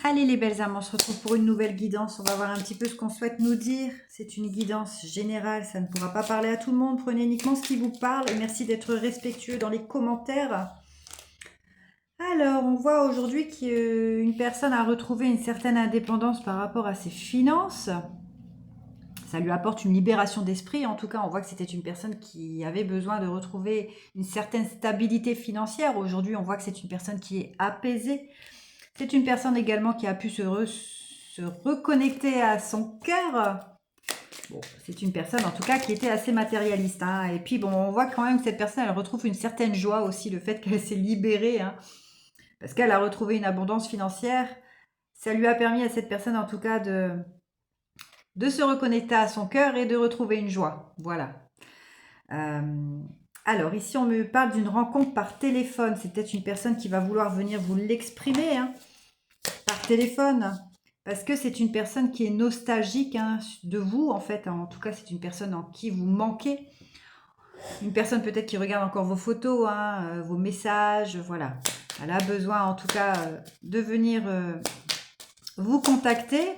Allez les belles âmes, on se retrouve pour une nouvelle guidance. On va voir un petit peu ce qu'on souhaite nous dire. C'est une guidance générale, ça ne pourra pas parler à tout le monde. Prenez uniquement ce qui vous parle et merci d'être respectueux dans les commentaires. Alors, on voit aujourd'hui qu'une personne a retrouvé une certaine indépendance par rapport à ses finances. Ça lui apporte une libération d'esprit. En tout cas, on voit que c'était une personne qui avait besoin de retrouver une certaine stabilité financière. Aujourd'hui, on voit que c'est une personne qui est apaisée. C'est une personne également qui a pu se reconnecter à son cœur. Bon, c'est une personne en tout cas qui était assez matérialiste. Hein. Et puis bon, on voit quand même que cette personne, elle retrouve une certaine joie aussi, le fait qu'elle s'est libérée. Hein, parce qu'elle a retrouvé une abondance financière. Ça lui a permis à cette personne en tout cas de se reconnecter à son cœur et de retrouver une joie. Voilà. Alors ici on me parle d'une rencontre par téléphone. C'est peut-être une personne qui va vouloir venir vous l'exprimer. Hein, par téléphone, parce que c'est une personne qui est nostalgique hein, de vous, en fait. En tout cas, c'est une personne en qui vous manquez. Une personne peut-être qui regarde encore vos photos, hein, vos messages, voilà. Elle a besoin, en tout cas, de venir vous contacter,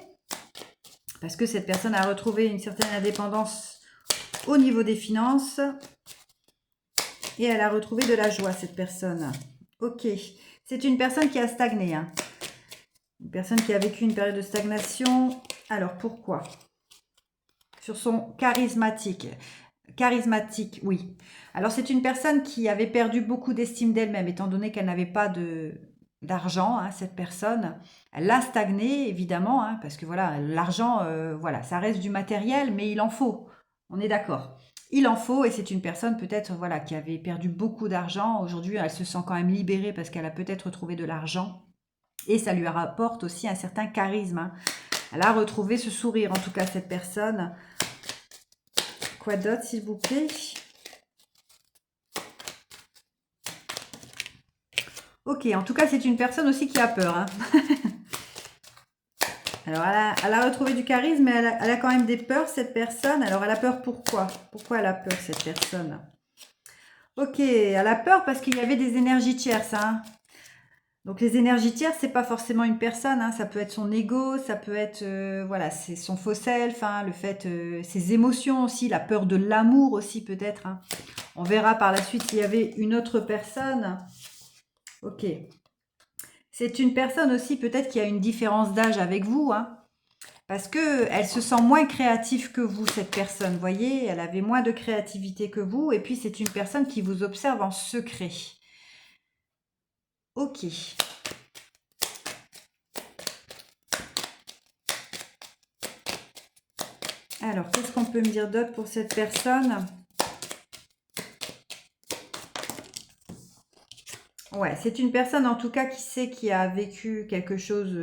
parce que cette personne a retrouvé une certaine indépendance au niveau des finances, et elle a retrouvé de la joie, cette personne. Ok, c'est une personne qui a stagné, hein. Une personne qui a vécu une période de stagnation. Alors, pourquoi? Sur son charismatique. Charismatique, oui. Alors, c'est une personne qui avait perdu beaucoup d'estime d'elle-même, étant donné qu'elle n'avait pas d'argent, hein, cette personne. Elle a stagné, évidemment, hein, parce que voilà, l'argent, voilà, ça reste du matériel, mais il en faut. On est d'accord. Il en faut, et c'est une personne peut-être voilà, qui avait perdu beaucoup d'argent. Aujourd'hui, elle se sent quand même libérée parce qu'elle a peut-être retrouvé de l'argent. Et ça lui rapporte aussi un certain charisme. Hein. Elle a retrouvé ce sourire, en tout cas, cette personne. Quoi d'autre, s'il vous plaît? Ok, en tout cas, c'est une personne aussi qui a peur. Hein. Alors, elle a retrouvé du charisme, mais elle a quand même des peurs, cette personne. Alors, elle a peur pourquoi? Pourquoi elle a peur, cette personne? Ok, elle a peur parce qu'il y avait des énergies tierces. Hein. Donc les énergies tierces, c'est pas forcément une personne, hein, ça peut être son ego, ça peut être voilà, c'est son faux self, hein, le fait, ses émotions aussi, la peur de l'amour aussi peut-être. Hein. On verra par la suite s'il y avait une autre personne. Ok. C'est une personne aussi peut-être qui a une différence d'âge avec vous, hein, parce que elle se sent moins créative que vous, cette personne. Vous voyez, elle avait moins de créativité que vous, et puis c'est une personne qui vous observe en secret. Ok. Alors, qu'est-ce qu'on peut me dire d'autre pour cette personne? Ouais, c'est une personne en tout cas qui sait qui a vécu quelque chose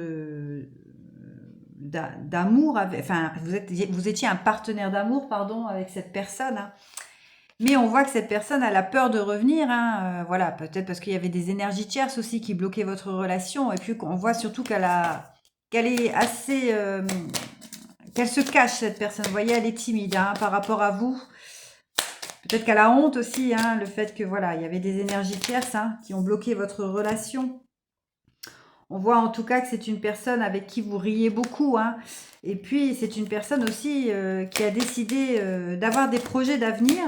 d'amour. Enfin, vous étiez un partenaire d'amour, pardon, avec cette personne. Hein. Mais on voit que cette personne, elle a peur de revenir. Hein, voilà, peut-être parce qu'il y avait des énergies tierces aussi qui bloquaient votre relation. Et puis on voit surtout qu'elle est assez... qu'elle se cache, cette personne. Vous voyez, elle est timide hein, par rapport à vous. Peut-être qu'elle a honte aussi, hein, le fait que voilà, il y avait des énergies tierces hein, qui ont bloqué votre relation. On voit en tout cas que c'est une personne avec qui vous riez beaucoup. Hein. Et puis, c'est une personne aussi qui a décidé d'avoir des projets d'avenir.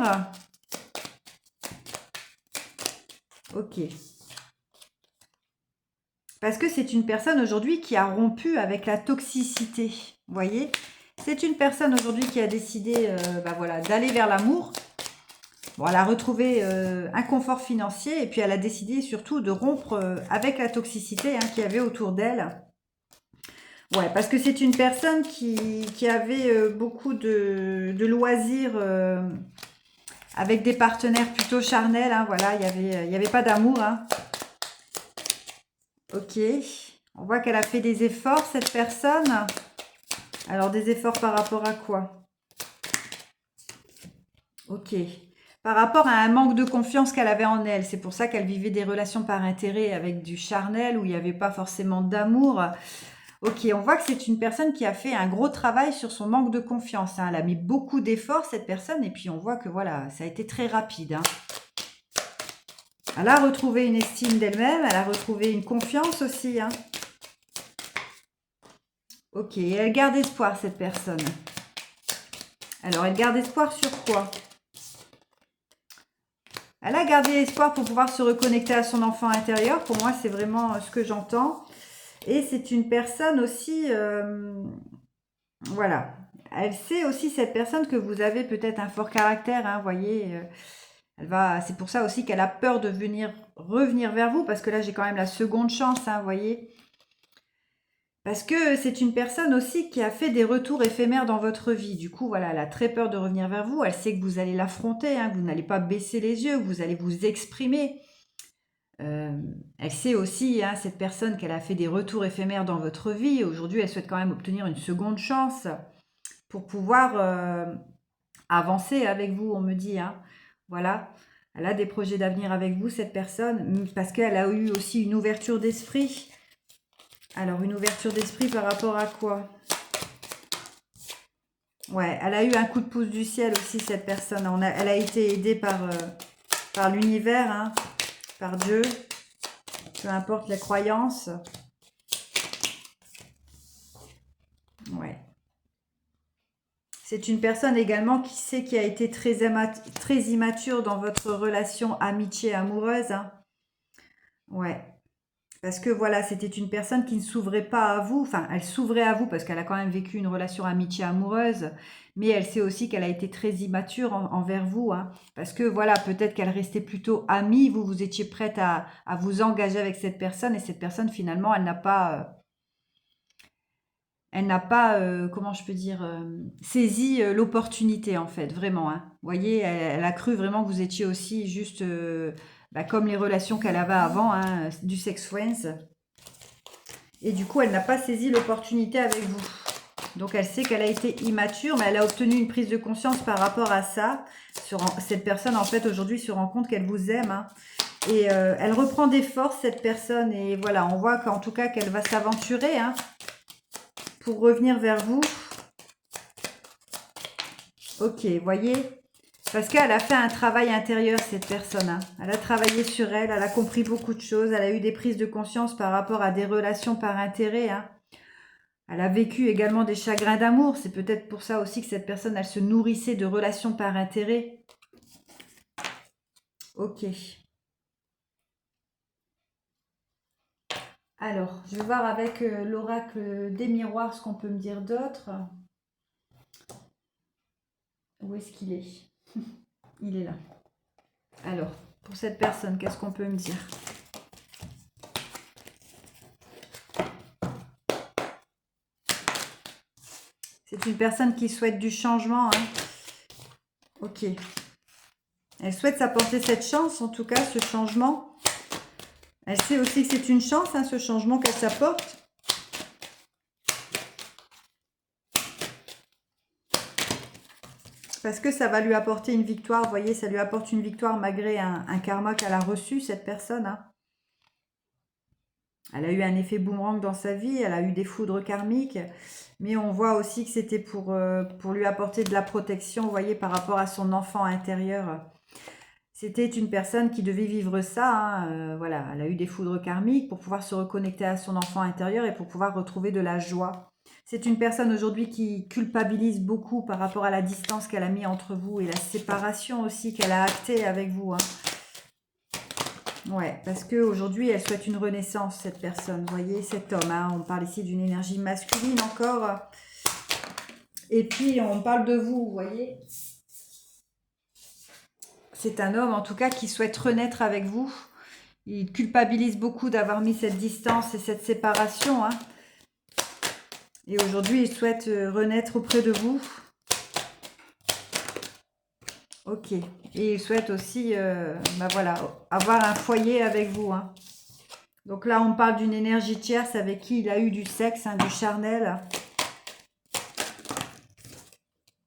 Ok. Parce que c'est une personne aujourd'hui qui a rompu avec la toxicité. Vous voyez? C'est une personne aujourd'hui qui a décidé voilà, d'aller vers l'amour. Bon, elle a retrouvé un confort financier et puis elle a décidé surtout de rompre avec la toxicité hein, qu'il y avait autour d'elle. Ouais, parce que c'est une personne qui avait beaucoup de loisirs avec des partenaires plutôt charnels. Hein, voilà, il y avait pas d'amour. Hein. Ok, on voit qu'elle a fait des efforts, cette personne. Alors, des efforts par rapport à quoi? Ok. Par rapport à un manque de confiance qu'elle avait en elle. C'est pour ça qu'elle vivait des relations par intérêt avec du charnel où il n'y avait pas forcément d'amour. Ok, on voit que c'est une personne qui a fait un gros travail sur son manque de confiance. Hein. Elle a mis beaucoup d'efforts, cette personne, et puis on voit que voilà, ça a été très rapide. Hein. Elle a retrouvé une estime d'elle-même, elle a retrouvé une confiance aussi. Hein. Ok, et elle garde espoir, cette personne. Alors, elle garde espoir sur quoi? Elle a gardé espoir pour pouvoir se reconnecter à son enfant intérieur. Pour moi, c'est vraiment ce que j'entends. Et c'est une personne aussi... voilà. Elle sait aussi, cette personne, que vous avez peut-être un fort caractère. Hein, vous voyez, c'est pour ça aussi qu'elle a peur de revenir vers vous. Parce que là, j'ai quand même la seconde chance, hein, vous voyez. Parce que c'est une personne aussi qui a fait des retours éphémères dans votre vie. Du coup, voilà, elle a très peur de revenir vers vous. Elle sait que vous allez l'affronter, hein, que vous n'allez pas baisser les yeux, que vous allez vous exprimer. Elle sait aussi, hein, cette personne, qu'elle a fait des retours éphémères dans votre vie. Aujourd'hui, elle souhaite quand même obtenir une seconde chance pour pouvoir avancer avec vous, on me dit. Hein. Voilà. Elle a des projets d'avenir avec vous, cette personne, parce qu'elle a eu aussi une ouverture d'esprit. Alors, une ouverture d'esprit par rapport à quoi? Ouais, elle a eu un coup de pouce du ciel aussi, cette personne. Elle a été aidée par l'univers, hein, par Dieu, peu importe les croyances. Ouais. C'est une personne également qui a été très immature dans votre relation amitié amoureuse. Hein. Ouais. Parce que voilà, c'était une personne qui ne s'ouvrait pas à vous. Enfin, elle s'ouvrait à vous parce qu'elle a quand même vécu une relation amitié amoureuse. Mais elle sait aussi qu'elle a été très immature envers vous. Hein. Parce que voilà, peut-être qu'elle restait plutôt amie. Vous étiez prête à vous engager avec cette personne. Et cette personne, finalement, elle n'a pas... comment je peux dire, saisi l'opportunité, en fait, vraiment. Hein. Vous voyez, elle a cru vraiment que vous étiez aussi juste comme les relations qu'elle avait avant, hein, du sex friends. Et du coup, elle n'a pas saisi l'opportunité avec vous. Donc, elle sait qu'elle a été immature, mais elle a obtenu une prise de conscience par rapport à ça. Cette personne, en fait, aujourd'hui, se rend compte qu'elle vous aime. Hein. Et elle reprend des forces, cette personne. Et voilà, on voit qu'en tout cas, qu'elle va s'aventurer hein, pour revenir vers vous. Ok, voyez, parce qu'elle a fait un travail intérieur, cette personne. Hein. Elle a travaillé sur elle, elle a compris beaucoup de choses. Elle a eu des prises de conscience par rapport à des relations par intérêt. Hein. Elle a vécu également des chagrins d'amour. C'est peut-être pour ça aussi que cette personne, elle se nourrissait de relations par intérêt. Ok. Alors, je vais voir avec l'oracle des miroirs ce qu'on peut me dire d'autre. Où est-ce qu'il est? Il est là. Alors, pour cette personne, qu'est-ce qu'on peut me dire? C'est une personne qui souhaite du changement. Hein. Ok. Elle souhaite s'apporter cette chance, en tout cas, ce changement. Elle sait aussi que c'est une chance, hein, ce changement qu'elle s'apporte. Parce que ça va lui apporter une victoire. Vous voyez, ça lui apporte une victoire malgré un karma qu'elle a reçu, cette personne. Hein. Elle a eu un effet boomerang dans sa vie. Elle a eu des foudres karmiques. Mais on voit aussi que c'était pour lui apporter de la protection, vous voyez, par rapport à son enfant intérieur. C'était une personne qui devait vivre ça. Hein. Voilà, elle a eu des foudres karmiques pour pouvoir se reconnecter à son enfant intérieur et pour pouvoir retrouver de la joie. C'est une personne aujourd'hui qui culpabilise beaucoup par rapport à la distance qu'elle a mis entre vous et la séparation aussi qu'elle a actée avec vous. Hein. Ouais, parce qu'aujourd'hui, elle souhaite une renaissance, cette personne. Vous voyez, cet homme, hein, on parle ici d'une énergie masculine encore. Et puis, on parle de vous, vous voyez. C'est un homme, en tout cas, qui souhaite renaître avec vous. Il culpabilise beaucoup d'avoir mis cette distance et cette séparation. Hein. Et aujourd'hui, il souhaite renaître auprès de vous. Ok. Et il souhaite aussi voilà, avoir un foyer avec vous. Hein. Donc là, on parle d'une énergie tierce avec qui il a eu du sexe, hein, du charnel.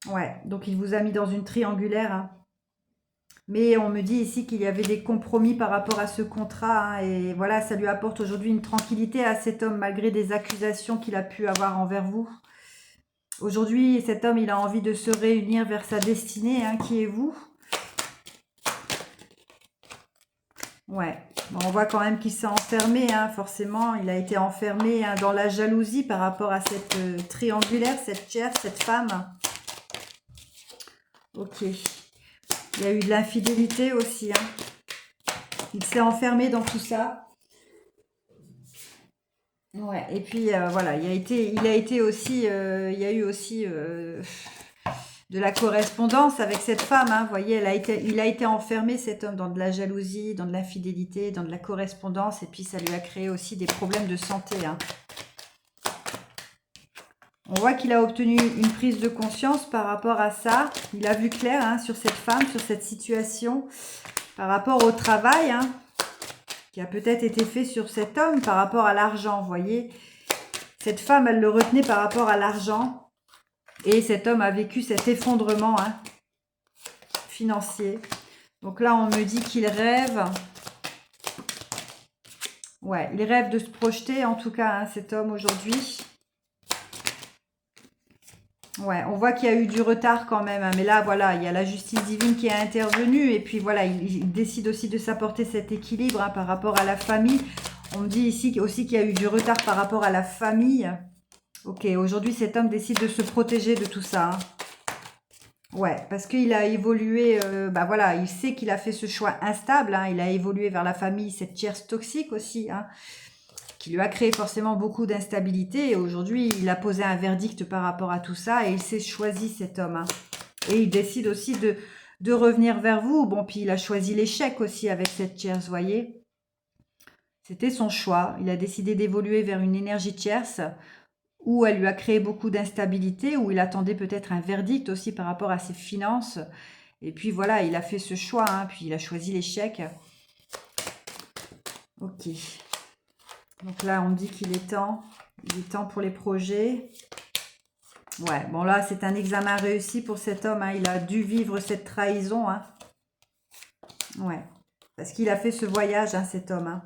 Ouais, donc il vous a mis dans une triangulaire. Hein. Mais on me dit ici qu'il y avait des compromis par rapport à ce contrat. Hein, et voilà, ça lui apporte aujourd'hui une tranquillité à cet homme, malgré des accusations qu'il a pu avoir envers vous. Aujourd'hui, cet homme, il a envie de se réunir vers sa destinée, hein, qui est vous. Ouais. Bon, on voit quand même qu'il s'est enfermé, hein, forcément. Il a été enfermé hein, dans la jalousie par rapport à cette triangulaire, cette chair, cette femme. Ok. Il y a eu de l'infidélité aussi. Hein. Il s'est enfermé dans tout ça. Ouais. Et puis voilà, il a été aussi, il y a eu aussi de la correspondance avec cette femme. Hein. Vous voyez, il a été enfermé, cet homme, dans de la jalousie, dans de l'infidélité, dans de la correspondance. Et puis, ça lui a créé aussi des problèmes de santé. Hein. On voit qu'il a obtenu une prise de conscience par rapport à ça. Il a vu clair hein, sur cette femme, sur cette situation, par rapport au travail hein, qui a peut-être été fait sur cet homme par rapport à l'argent. Vous voyez, cette femme, elle le retenait par rapport à l'argent. Et cet homme a vécu cet effondrement hein, financier. Donc là, on me dit qu'il rêve. Ouais, il rêve de se projeter, en tout cas, hein, cet homme aujourd'hui. Ouais, on voit qu'il y a eu du retard quand même. Hein, mais là, voilà, il y a la justice divine qui est intervenue. Et puis voilà, il décide aussi de s'apporter cet équilibre hein, par rapport à la famille. On me dit ici aussi qu'il y a eu du retard par rapport à la famille. Ok, aujourd'hui, cet homme décide de se protéger de tout ça. Hein. Ouais, parce qu'il a évolué, bah voilà, il sait qu'il a fait ce choix instable, hein, il a évolué vers la famille, cette tierce toxique aussi, hein, qui lui a créé forcément beaucoup d'instabilité. Et aujourd'hui, il a posé un verdict par rapport à tout ça et il s'est choisi cet homme. Hein. Et il décide aussi de revenir vers vous. Bon, puis il a choisi l'échec aussi avec cette tierce, vous voyez. C'était son choix. Il a décidé d'évoluer vers une énergie tierce où elle lui a créé beaucoup d'instabilité, où il attendait peut-être un verdict aussi par rapport à ses finances. Et puis voilà, il a fait ce choix, hein, puis il a choisi l'échec. Ok. Donc là, on me dit qu'il est temps. Il est temps pour les projets. Ouais, bon là, c'est un examen réussi pour cet homme. Hein. Il a dû vivre cette trahison. Hein. Ouais. Parce qu'il a fait ce voyage, hein, cet homme. Hein.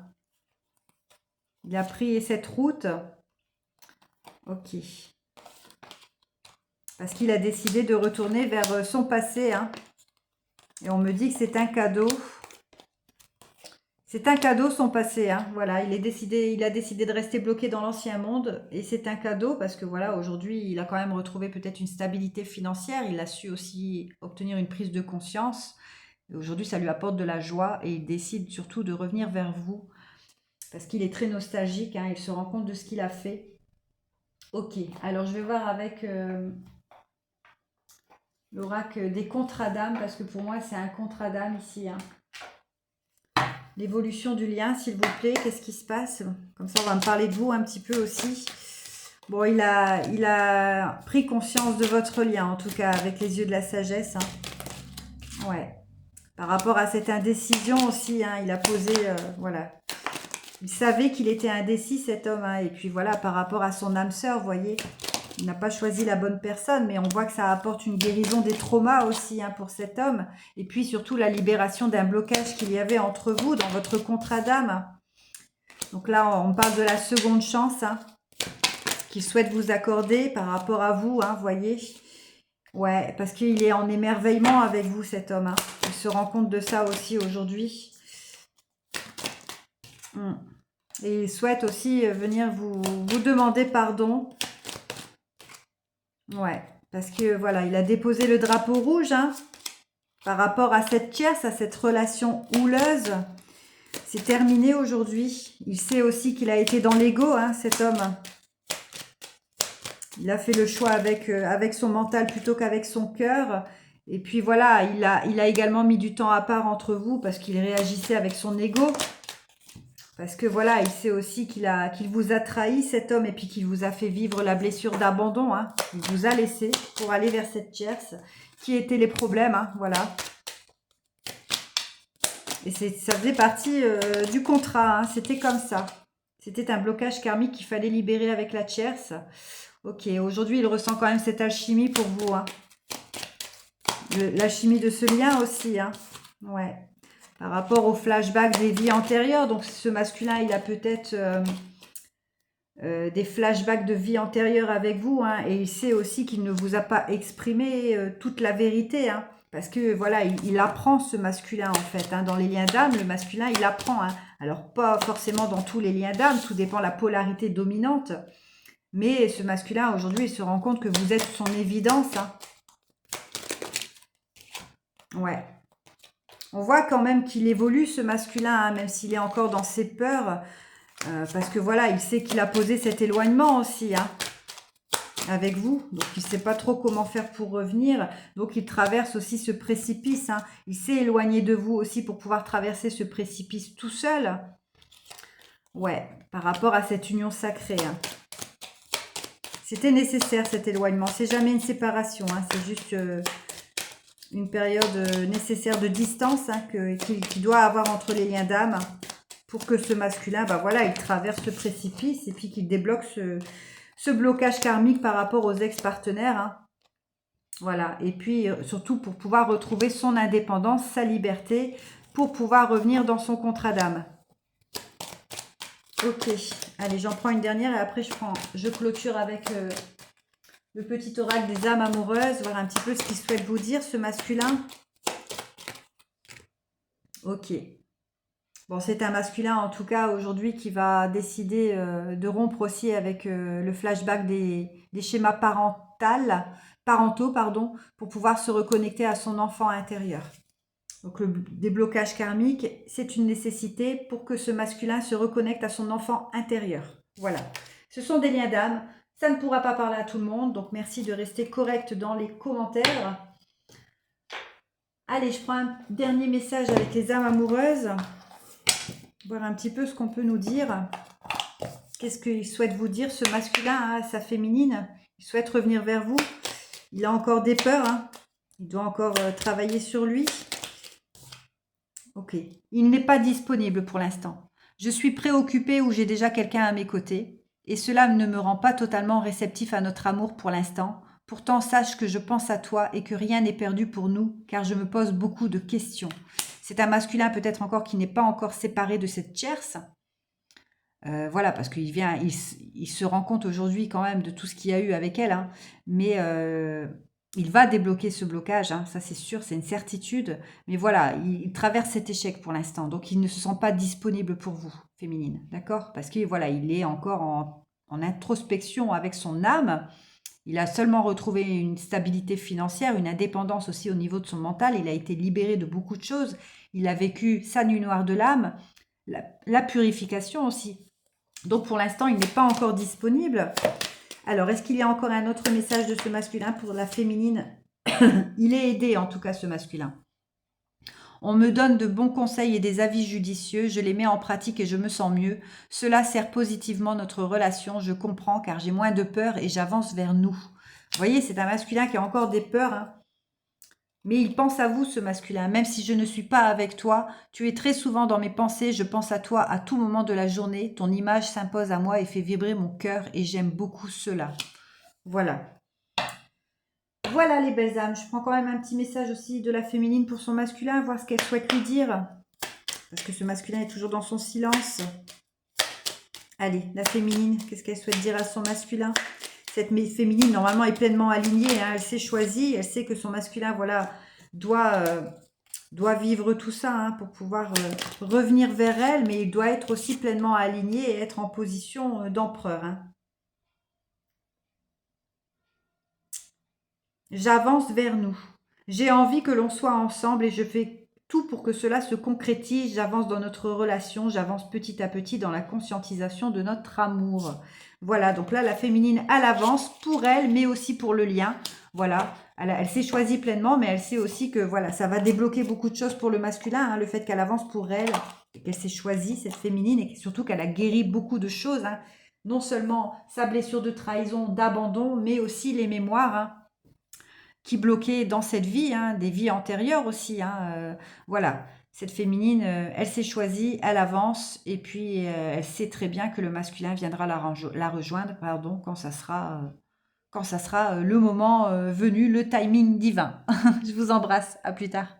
Il a pris cette route. Ok. Parce qu'il a décidé de retourner vers son passé. Hein. Et on me dit que c'est un cadeau. C'est un cadeau son passé. Hein. Voilà, il a décidé de rester bloqué dans l'ancien monde. Et c'est un cadeau parce que voilà, aujourd'hui, il a quand même retrouvé peut-être une stabilité financière. Il a su aussi obtenir une prise de conscience. Et aujourd'hui, ça lui apporte de la joie. Et il décide surtout de revenir vers vous. Parce qu'il est très nostalgique. Hein. Il se rend compte de ce qu'il a fait. Ok, alors je vais voir avec l'oracle des contrats d'âme. Parce que pour moi, c'est un contrat d'âme ici. Hein. L'évolution du lien, s'il vous plaît. Qu'est-ce qui se passe? Comme ça, on va me parler de vous un petit peu aussi. Bon, il a pris conscience de votre lien, en tout cas, avec les yeux de la sagesse. Hein. Ouais. Par rapport à cette indécision aussi, hein, il a posé... voilà. Il savait qu'il était indécis, cet homme. Hein, et puis voilà, par rapport à son âme sœur, vous voyez, il n'a pas choisi la bonne personne, mais on voit que ça apporte une guérison des traumas aussi hein, pour cet homme. Et puis surtout la libération d'un blocage qu'il y avait entre vous dans votre contrat d'âme. Donc là, on parle de la seconde chance hein, qu'il souhaite vous accorder par rapport à vous, hein, voyez. Ouais, parce qu'il est en émerveillement avec vous, cet homme. Hein. Il se rend compte de ça aussi aujourd'hui. Et il souhaite aussi venir vous demander pardon. Ouais, parce que voilà, il a déposé le drapeau rouge hein, par rapport à cette tierce, à cette relation houleuse. C'est terminé aujourd'hui. Il sait aussi qu'il a été dans l'ego, hein, cet homme. Il a fait le choix avec son mental plutôt qu'avec son cœur. Et puis voilà, il a également mis du temps à part entre vous parce qu'il réagissait avec son ego. Parce que voilà, il sait aussi qu'il vous a trahi, cet homme, et puis qu'il vous a fait vivre la blessure d'abandon. Hein. Il vous a laissé pour aller vers cette tierce. Qui étaient les problèmes, hein, voilà. Et ça faisait partie du contrat, hein, c'était comme ça. C'était un blocage karmique qu'il fallait libérer avec la tierce. Ok, aujourd'hui, il ressent quand même cette alchimie pour vous. Hein. L'alchimie de ce lien aussi. Hein. Ouais. Par rapport au flashback des vies antérieures. Donc, ce masculin, il a peut-être des flashbacks de vie antérieure avec vous. Hein, et il sait aussi qu'il ne vous a pas exprimé toute la vérité. Hein. Parce que voilà, il apprend ce masculin en fait. Hein. Dans les liens d'âme, le masculin, il apprend. Hein. Alors pas forcément dans tous les liens d'âme, tout dépend de la polarité dominante. Mais ce masculin, aujourd'hui, il se rend compte que vous êtes son évidence. Hein. Ouais. On voit quand même qu'il évolue ce masculin, hein, même s'il est encore dans ses peurs. Parce que voilà, il sait qu'il a posé cet éloignement aussi. Hein. Avec vous, donc il ne sait pas trop comment faire pour revenir, donc il traverse aussi ce précipice, hein. Il s'est éloigné de vous aussi pour pouvoir traverser ce précipice tout seul, ouais, par rapport à cette union sacrée, hein. C'était nécessaire cet éloignement, c'est jamais une séparation, hein. C'est juste une période nécessaire de distance hein, qu'il doit avoir entre les liens d'âme pour que ce masculin, bah voilà, il traverse ce précipice et puis qu'il débloque ce blocage karmique par rapport aux ex-partenaires. Hein. Voilà. Et puis, surtout pour pouvoir retrouver son indépendance, sa liberté, pour pouvoir revenir dans son contrat d'âme. Ok. Allez, j'en prends une dernière et après, je clôture avec le petit oracle des âmes amoureuses. Voir un petit peu ce qu'il souhaite vous dire, ce masculin. Ok. Bon, c'est un masculin, en tout cas, aujourd'hui, qui va décider de rompre aussi avec le flashback des schémas parentaux, pour pouvoir se reconnecter à son enfant intérieur. Donc, le déblocage karmique, c'est une nécessité pour que ce masculin se reconnecte à son enfant intérieur. Voilà. Ce sont des liens d'âme. Ça ne pourra pas parler à tout le monde, donc merci de rester correct dans les commentaires. Allez, je prends un dernier message avec les âmes amoureuses. Voir un petit peu ce qu'on peut nous dire. Qu'est-ce qu'il souhaite vous dire, ce masculin, hein, sa féminine. Il souhaite revenir vers vous. Il a encore des peurs. Hein. Il doit encore travailler sur lui. Ok. Il n'est pas disponible pour l'instant. Je suis préoccupée ou j'ai déjà quelqu'un à mes côtés. Et cela ne me rend pas totalement réceptif à notre amour pour l'instant. Pourtant, sache que je pense à toi et que rien n'est perdu pour nous, car je me pose beaucoup de questions. C'est un masculin peut-être encore qui n'est pas encore séparé de cette tierce. Voilà, parce qu'il il se rend compte aujourd'hui quand même de tout ce qu'il y a eu avec elle. Hein, mais il va débloquer ce blocage, hein, ça c'est sûr, c'est une certitude. Mais voilà, il traverse cet échec pour l'instant. Donc il ne se sent pas disponible pour vous, féminine. D'accord? Parce que voilà, il est encore en introspection avec son âme. Il a seulement retrouvé une stabilité financière, une indépendance aussi au niveau de son mental. Il a été libéré de beaucoup de choses. Il a vécu sa nuit noire de l'âme, la purification aussi. Donc pour l'instant, il n'est pas encore disponible. Alors, est-ce qu'il y a encore un autre message de ce masculin pour la féminine? Il est aidé en tout cas, ce masculin. On me donne de bons conseils et des avis judicieux, je les mets en pratique et je me sens mieux. Cela sert positivement notre relation, je comprends car j'ai moins de peur et j'avance vers nous. Vous voyez, c'est un masculin qui a encore des peurs, hein. Mais il pense à vous, ce masculin. Même si je ne suis pas avec toi, tu es très souvent dans mes pensées, je pense à toi à tout moment de la journée. Ton image s'impose à moi et fait vibrer mon cœur et j'aime beaucoup cela. Voilà. Voilà les belles âmes. Je prends quand même un petit message aussi de la féminine pour son masculin, voir ce qu'elle souhaite lui dire. Parce que ce masculin est toujours dans son silence. Allez, la féminine, qu'est-ce qu'elle souhaite dire à son masculin? Cette féminine, normalement, est pleinement alignée. Hein, elle s'est choisie. Elle sait que son masculin, voilà, doit vivre tout ça hein, pour pouvoir revenir vers elle. Mais il doit être aussi pleinement aligné et être en position d'empereur. Hein. J'avance vers nous. J'ai envie que l'on soit ensemble et je fais tout pour que cela se concrétise. J'avance dans notre relation. J'avance petit à petit dans la conscientisation de notre amour. Voilà, donc là, la féminine, elle avance pour elle, mais aussi pour le lien. Voilà, elle s'est choisie pleinement, mais elle sait aussi que voilà, ça va débloquer beaucoup de choses pour le masculin. Hein, le fait qu'elle avance pour elle, qu'elle s'est choisie, cette féminine, et surtout qu'elle a guéri beaucoup de choses. Hein, non seulement sa blessure de trahison, d'abandon, mais aussi les mémoires hein, qui bloquaient dans cette vie, hein, des vies antérieures aussi. Hein, voilà. Cette féminine, elle s'est choisie, elle avance, et puis elle sait très bien que le masculin viendra la rejoindre quand ça sera le moment venu, le timing divin. Je vous embrasse, à plus tard.